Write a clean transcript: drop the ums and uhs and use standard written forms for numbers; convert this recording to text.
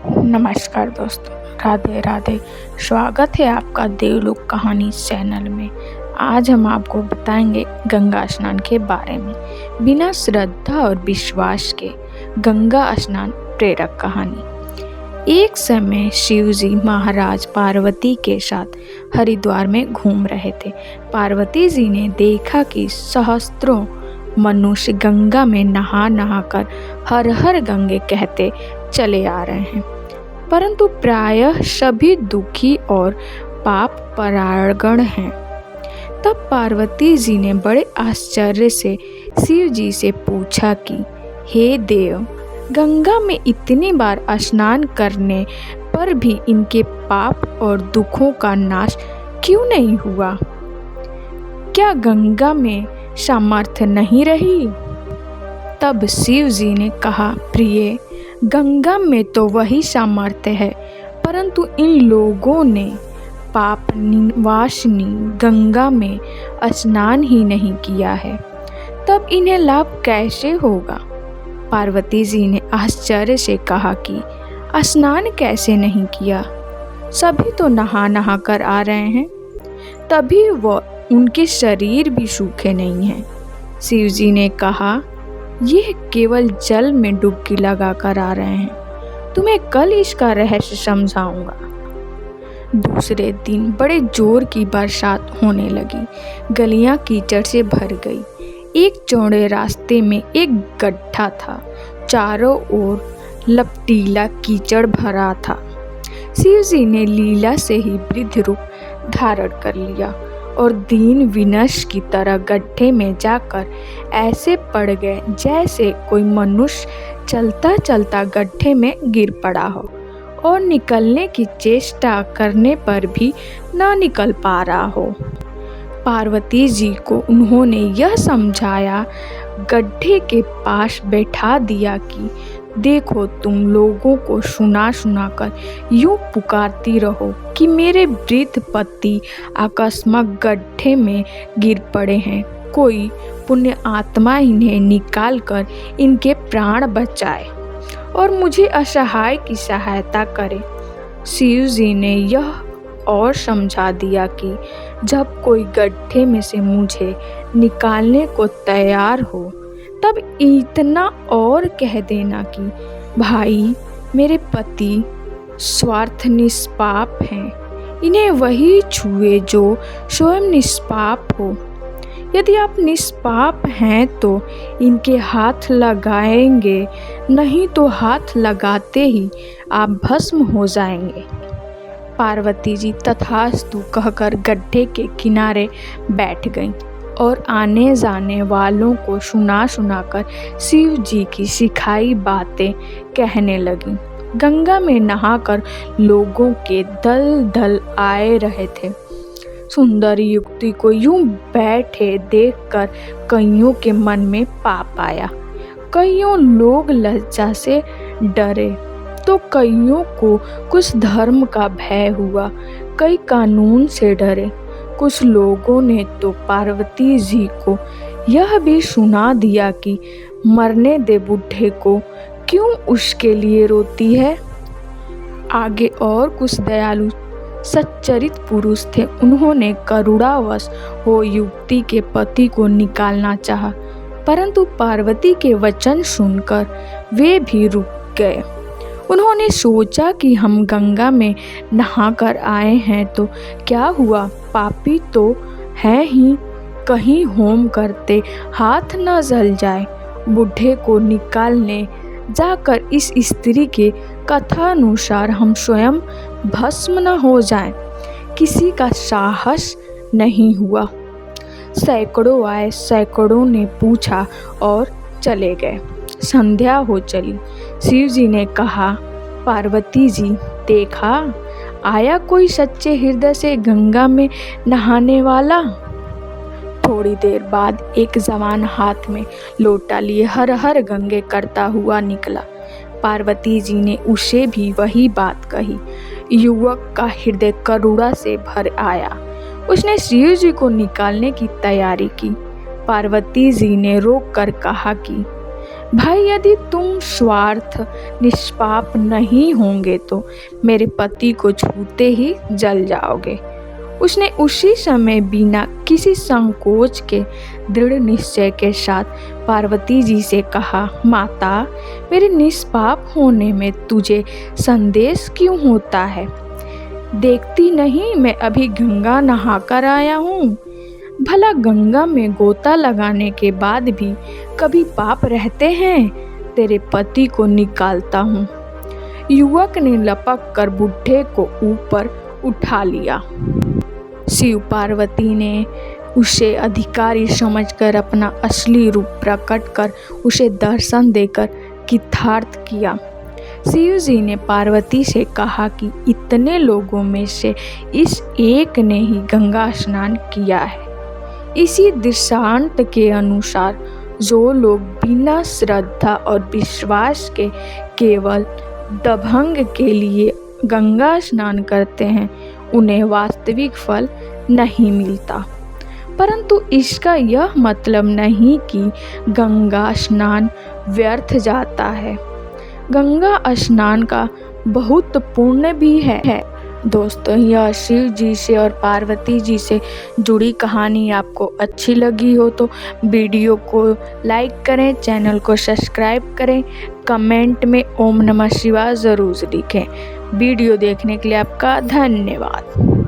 नमस्कार दोस्तों, राधे राधे। स्वागत है आपका देवलोक कहानी चैनल में। आज हम आपको बताएंगे गंगा स्नान के बारे में। बिना श्रद्धा और विश्वास के गंगा स्नान प्रेरक कहानी। एक समय शिव जी महाराज पार्वती के साथ हरिद्वार में घूम रहे थे। पार्वती जी ने देखा कि सहस्त्रों मनुष्य गंगा में नहा नहा कर हर हर गंगे कहते चले आ रहे हैं, परंतु प्रायः सभी दुखी और पाप परायण हैं। तब पार्वती जी ने बड़े आश्चर्य से शिव जी से पूछा कि हे देव, गंगा में इतनी बार स्नान करने पर भी इनके पाप और दुखों का नाश क्यों नहीं हुआ? क्या गंगा में सामर्थ्य नहीं रही? तब शिव जी ने कहा, प्रिय, गंगा में तो वही सामर्थ्य है, परंतु इन लोगों ने पाप निवासिनी गंगा में स्नान ही नहीं किया है, तब इन्हें लाभ कैसे होगा? पार्वती जी ने आश्चर्य से कहा कि स्नान कैसे नहीं किया? सभी तो नहा नहा कर आ रहे हैं, तभी उनके शरीर भी सूखे नहीं हैं। शिव जी ने कहा, यह केवल जल में डुबकी लगा कर आ रहे हैं। तुम्हें कल इसका रहस्य समझाऊंगा। दूसरे दिन बड़े जोर की बरसात होने लगी। गलियां कीचड़ से भर गई। एक चौड़े रास्ते में एक गड्ढा था। चारों ओर लपटीला कीचड़ भरा था। शिव जी ने लीला से ही वृद्ध रूप धारण कर लिया और दीन विनश की तरह गड्ढे में जाकर ऐसे पड़ गए जैसे कोई मनुष्य चलता चलता गड्ढे में गिर पड़ा हो और निकलने की चेष्टा करने पर भी ना निकल पा रहा हो। पार्वती जी को उन्होंने यह समझाया, गड्ढे के पास बैठा दिया कि देखो, तुम लोगों को सुना सुना कर यूं पुकारती रहो कि मेरे वृद्ध पति अकस्मात गड्ढे में गिर पड़े हैं। कोई पुण्य आत्मा इन्हें निकाल कर इनके प्राण बचाए और मुझे असहाय की सहायता करे। शिव जी ने यह और समझा दिया कि जब कोई गड्ढे में से मुझे निकालने को तैयार हो, तब इतना और कह देना कि भाई, मेरे पति स्वार्थ निष्पाप हैं, इन्हें वही छुए जो स्वयं निष्पाप हो। यदि आप निष्पाप हैं तो इनके हाथ लगाएंगे, नहीं तो हाथ लगाते ही आप भस्म हो जाएंगे। पार्वती जी तथास्तु कहकर गड्ढे के किनारे बैठ गईं और आने जाने वालों को सुना सुनाकर शिव जी की सिखाई बातें कहने लगीं। गंगा में नहाकर लोगों के दल दल आए रहे थे। सुंदर युवती को यूं बैठे देखकर कईयों के मन में पाप आया। कईयों लोग लज्जा से डरे तो कईयों को कुछ धर्म का भय हुआ, कई कानून से डरे। कुछ लोगों ने तो पार्वती जी को यह भी सुना दिया कि मरने दे बूढ़े को, क्यों उसके लिए रोती है। आगे और कुछ दयालु सच्चरित पुरुष थे। उन्होंने करुणावश हो युवती के पति को निकालना चाहा, परंतु पार्वती के वचन सुनकर वे भी रुक गए। उन्होंने सोचा कि हम गंगा में नहाकर आए हैं तो क्या हुआ, पापी तो हैं ही, कहीं होम करते हाथ न जल जाए। बूढ़े को निकालने जाकर इस स्त्री के कथानुसार हम स्वयं भस्म न हो जाएं। किसी का साहस नहीं हुआ। सैकड़ों आए, सैकड़ों ने पूछा और चले गए। संध्या हो चली। शिव जी ने कहा, पार्वती जी, देखा, आया कोई सच्चे हृदय से गंगा में नहाने वाला। थोड़ी देर बाद एक जवान हाथ में लोटा लिए हर हर गंगे करता हुआ निकला। पार्वती जी ने उसे भी वही बात कही। युवक का हृदय करुणा से भर आया। उसने शिव जी को निकालने की तैयारी की। पार्वती जी ने रोक कर कहा कि भाई, यदि तुम स्वार्थ निष्पाप नहीं होंगे तो मेरे पति को छूते ही जल जाओगे। उसने उसी समय बिना किसी संकोच के दृढ़ निश्चय के साथ पार्वती जी से कहा, माता, मेरे निष्पाप होने में तुझे संदेश क्यों होता है? देखती नहीं मैं अभी गंगा नहाकर आया हूँ। भला गंगा में गोता लगाने के बाद भी कभी पाप रहते हैं? तेरे पति को निकालता हूँ। युवक ने लपक कर बुढ़े को ऊपर उठा लिया। शिव पार्वती ने उसे अधिकारी समझकर अपना असली रूप प्रकट कर उसे दर्शन देकर कृतार्थ किया। शिव जी ने पार्वती से कहा कि इतने लोगों में से इस एक ने ही गंगा स्नान किया है। इसी दृष्टांत के अनुसार जो लोग बिना श्रद्धा और विश्वास के केवल दबंग के लिए गंगा स्नान करते हैं, उन्हें वास्तविक फल नहीं मिलता। परंतु इसका यह मतलब नहीं कि गंगा स्नान व्यर्थ जाता है। गंगा स्नान का बहुत पुण्य भी है। दोस्तों, यह शिव जी से और पार्वती जी से जुड़ी कहानी आपको अच्छी लगी हो तो वीडियो को लाइक करें, चैनल को सब्सक्राइब करें, कमेंट में ओम नमः शिवाय ज़रूर लिखें। वीडियो देखने के लिए आपका धन्यवाद।